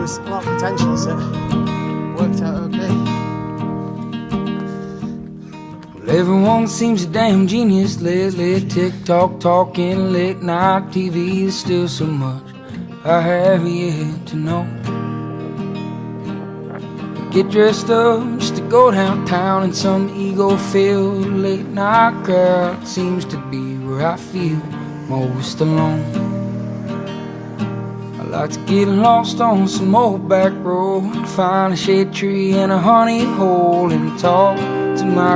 there was a lot of potential, so it worked out okay. Well, everyone seems a damn genius lately. TikTok talking, late night TV. There's still so much I have yet to know. Get dressed up just to go downtown in some ego-filled late night crowd. Seems to be where I feel most alone. I like to get lost on some old back road, find a shade tree and a honey hole, and talk to my